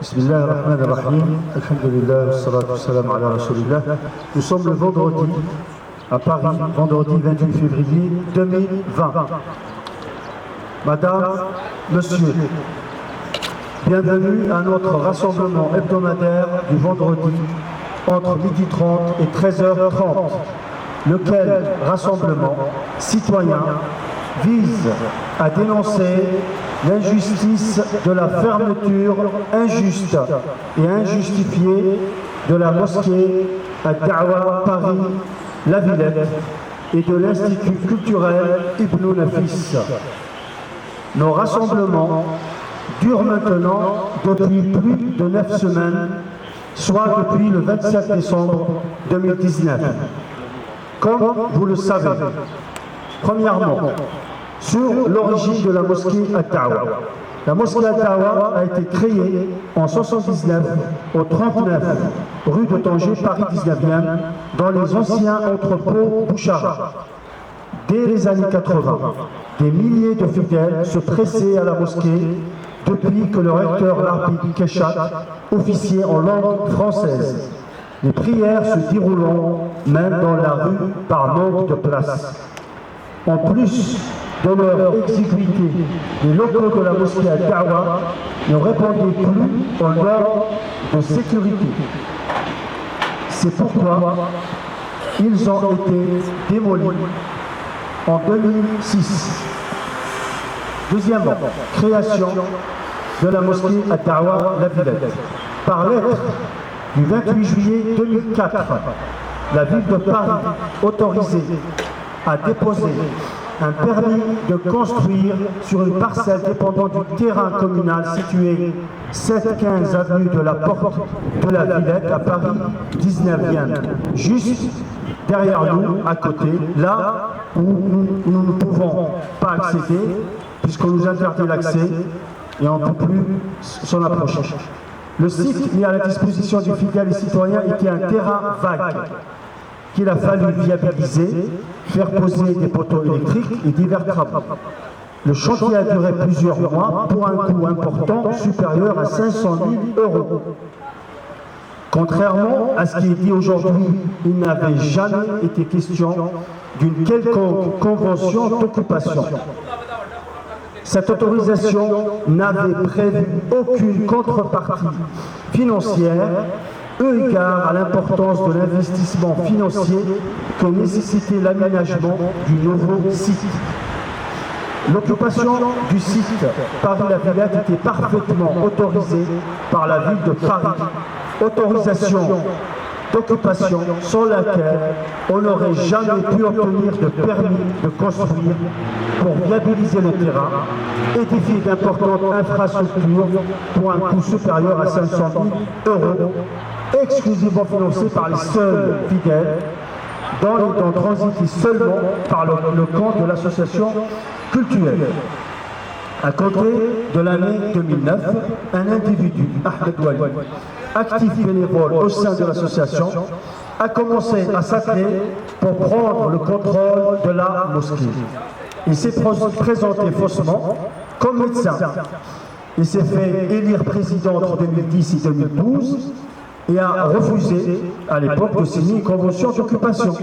Bismillahirrahmanirrahim. Alhamdulillah, wassalatu wassalam ala rasulillah. Nous sommes le vendredi à Paris, vendredi 28 février 2020. Madame, Monsieur, bienvenue à notre rassemblement hebdomadaire du vendredi entre 12h30 et 13h30, lequel rassemblement citoyen vise à dénoncer l'injustice de la fermeture injuste et injustifiée de la mosquée Ad-Da'wa Paris-La Villette et de l'Institut culturel Ibn Nafis. Nos rassemblements durent maintenant depuis plus de 9 semaines, soit depuis le 27 décembre 2019. Comme vous le savez, premièrement, sur l'origine de la mosquée Ad-Da'wa. La mosquée Ad-Da'wa a été créée en 79 au 39 rue de Tanger, Paris 19e, dans les anciens entrepôts Bouchara. Dès les années 80, des milliers de fidèles se pressaient à la mosquée depuis que le recteur Larbi Keshat officiait en langue française. Les prières se déroulant même dans la rue par manque de place. En plus de leur exiguïté, les locaux de la mosquée Ad-Da'wa ne répondaient plus aux normes de sécurité. C'est pourquoi ils ont été démolis en 2006. Deuxièmement, création de la mosquée Ad-Da'wa La Villette. Par lettre du 28 juillet 2004, la ville de Paris autorisée à déposer un permis de construire sur une parcelle dépendant du terrain communal situé 7-15 avenue de la Porte de la Villette à Paris 19e, juste derrière nous, à côté, là où nous ne pouvons pas accéder, puisqu'on nous interdit l'accès et on ne peut plus s'en approcher. Le site mis à la disposition du fidèle et citoyen était un terrain vague qu'il a fallu viabiliser, faire poser des poteaux électriques et divers travaux. Le chantier a duré plusieurs mois pour un coût important supérieur à 500 000 €. Contrairement à ce qui est dit aujourd'hui, il n'avait jamais été question d'une quelconque convention d'occupation. Cette autorisation n'avait prévu aucune contrepartie financière, eu égard à l'importance de l'investissement financier que nécessitait l'aménagement du nouveau site. L'occupation du site Paris-La Villette était parfaitement autorisée par la ville de Paris. Autorisation d'occupation sans laquelle on n'aurait jamais pu obtenir de permis de construire pour viabiliser le terrain, édifier d'importantes infrastructures pour un coût supérieur à 500 000 €, exclusivement financé par les seuls fidèles, dont transité seulement par le camp de l'association culturelle. À compter de l'année 2009, un individu, Ahmed Wali, actif bénévole au sein de l'association, a commencé à s'atteler pour prendre le contrôle de la mosquée. Il s'est présenté faussement comme médecin. Il s'est fait élire président entre 2010 et 2012 et a refusé à l'époque de signer une convention d'occupation.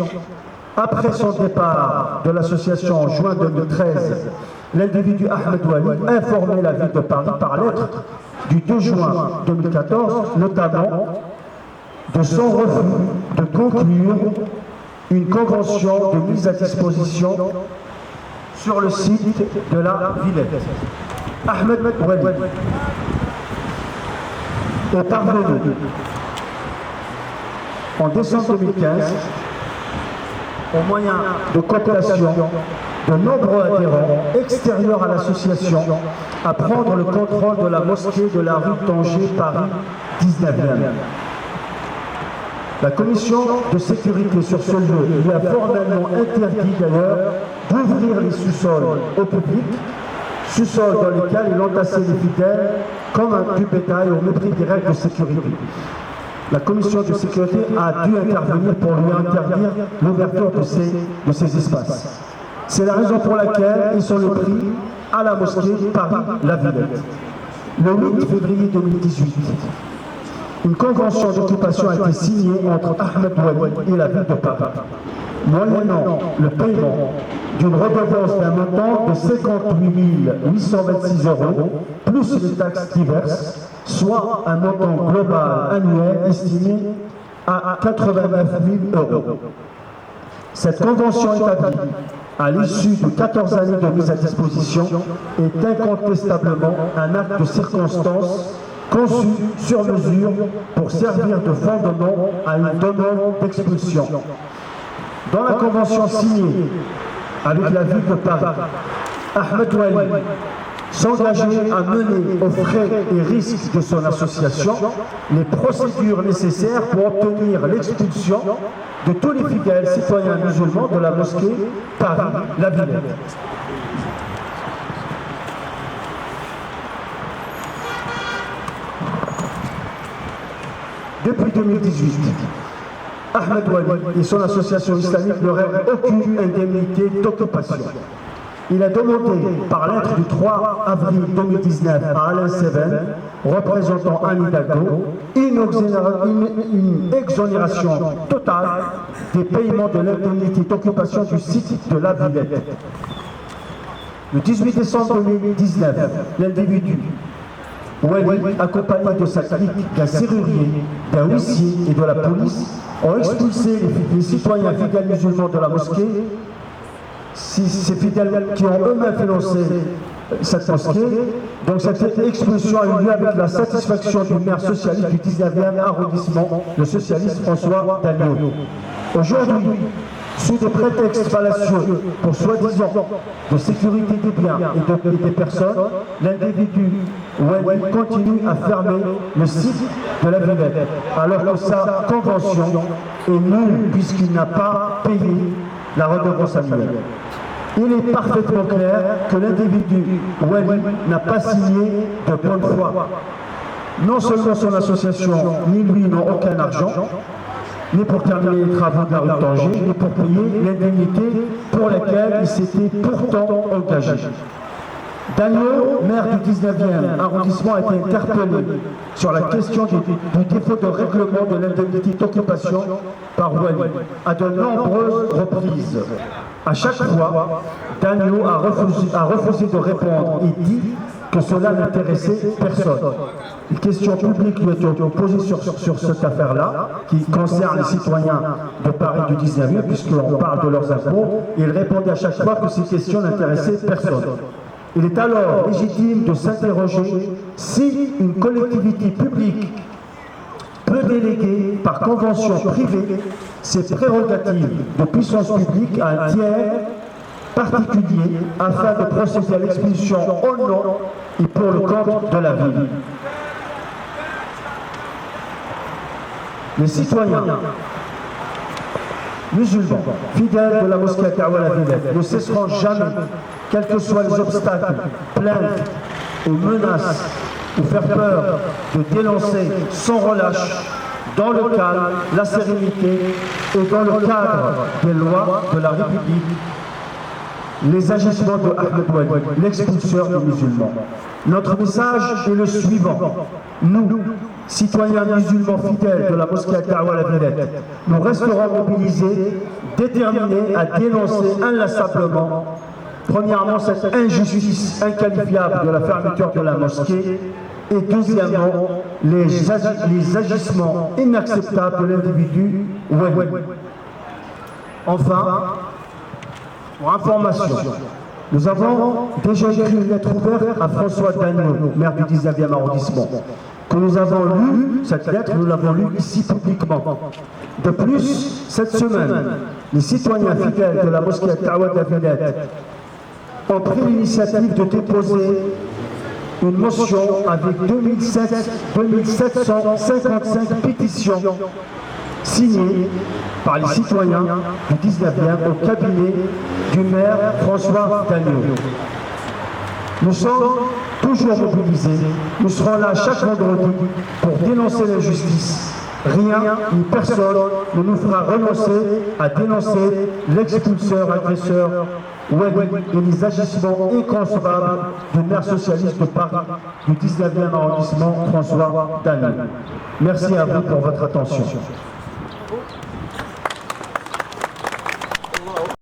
Après son départ de l'association en juin 2013, l'individu Ahmed Wali a informé la ville de Paris par lettre du 2 juin 2014, notamment de son refus de conclure une convention de mise à disposition sur le site de la Villette. Ahmed Wali est parvenu en décembre 2015, au moyen de cooptation de nombreux adhérents extérieurs à l'association, à prendre le contrôle de la mosquée de la rue Tanger, Paris 19e. La commission de sécurité sur ce lieu lui a formellement interdit d'ailleurs d'ouvrir les sous-sols au public, sous-sols dans lesquels il entassait les fidèles comme un du bétail au mépris des règles de sécurité. La commission de sécurité a dû intervenir pour lui interdire l'ouverture de ces espaces. C'est la raison pour laquelle ils sont le prix à la mosquée Paris-La Villette. Le 8 février 2018, une convention d'occupation a été signée entre Ahmed Ouali et la ville de Paris, moyennant le paiement d'une redevance d'un montant de 58 826 euros, plus les taxes diverses, soit un montant global annuel estimé à 89 000 euros. Cette convention établie à l'issue de 14 années de mise à disposition est incontestablement un acte de circonstance conçu sur mesure pour servir de fondement à une demande d'expulsion. Dans la convention signée avec la ville de Paris, Ahmed Ouali s'engageait à mener aux frais et risques de son association les procédures nécessaires pour obtenir l'expulsion de tous les fidèles citoyens musulmans de la mosquée Paris-La Villette. Depuis 2018, Ahmed Ouali et son association islamique ne rêvent aucune indemnité d'occupation. Il a demandé par lettre du 3 avril 2019 à Alain Seven, représentant Anne Hidalgo, une exonération totale des paiements de l'indemnité d'occupation du site de La Villette. Le 18 décembre 2019, l'individu Ouali, accompagné de sa clique, d'un serrurier, d'un huissier et de la police, ont expulsé les citoyens fidèles musulmans de la mosquée. Ces fidèles qui ont eux-mêmes financé cette mosquée. Donc cette expulsion a eu lieu avec la satisfaction du maire socialiste du 19e arrondissement, le socialiste François Dagneau. Aujourd'hui, sous des prétextes fallacieux pour soi-disant de sécurité des biens et des personnes, l'individu Ouali continue à fermer le site de La Villette, alors que sa convention est nulle puisqu'il n'a pas payé la redevance annuelle. Il est parfaitement clair que l'individu Ouali n'a pas signé de bonne foi. Non seulement son association ni lui n'ont aucun argent, ni pour terminer les travaux de la rue Tanger, ni pour payer l'indemnité pour laquelle il s'était pourtant engagé. Dagneau, maire du 19e arrondissement, a été interpellé sur la question du défaut de règlement de l'indemnité d'occupation par Ouali à de nombreuses reprises. À chaque fois, Dagneau a refusé de répondre et dit que cela n'intéressait personne. Une question publique lui a été posée sur cette affaire-là, qui concerne les citoyens de Paris du 19e, puisqu'on parle de leurs impôts, et il répondait à chaque fois que ces questions n'intéressaient personne. Il est alors légitime de s'interroger si une collectivité publique peut déléguer par convention privée ses prérogatives de puissance publique à un tiers particulier afin de procéder à l'expulsion au nom et pour le compte de la ville. Les citoyens musulmans, fidèles de la mosquée Kawa La Villette, ne cesseront jamais, quels que soient les obstacles, plaintes ou menaces, ou faire peur, de dénoncer sans relâche, dans le calme, la sérénité et dans le cadre des lois de la République, les agissements de Ahmed Ouali, l'expulseur des musulmans. Notre message est le suivant. Nous, citoyens musulmans fidèles de la mosquée Kawa La Villette, nous resterons mobilisés, déterminés à dénoncer inlassablement, premièrement, cette injustice inqualifiable de la fermeture de la mosquée, et deuxièmement, les agissements inacceptables de l'individu Ouali. Enfin, pour information, nous avons déjà écrit une lettre ouverte à François Dagneau, maire du 19e arrondissement, que nous avons lu, cette lettre, nous l'avons lue ici publiquement. De plus, cette semaine, les citoyens fidèles de la mosquée Kawa La Villette ont pris l'initiative de déposer une motion avec 2755 pétitions signées par les citoyens du 19e au cabinet du maire François Dagneau. Nous sommes toujours mobilisés, nous serons là chaque vendredi pour dénoncer l'injustice, Rien ni personne ne nous fera renoncer à dénoncer l'expulseur agresseur et les agissements inconcevables du maire socialiste de Paris du 19e arrondissement, François Dany. Merci à vous pour votre attention.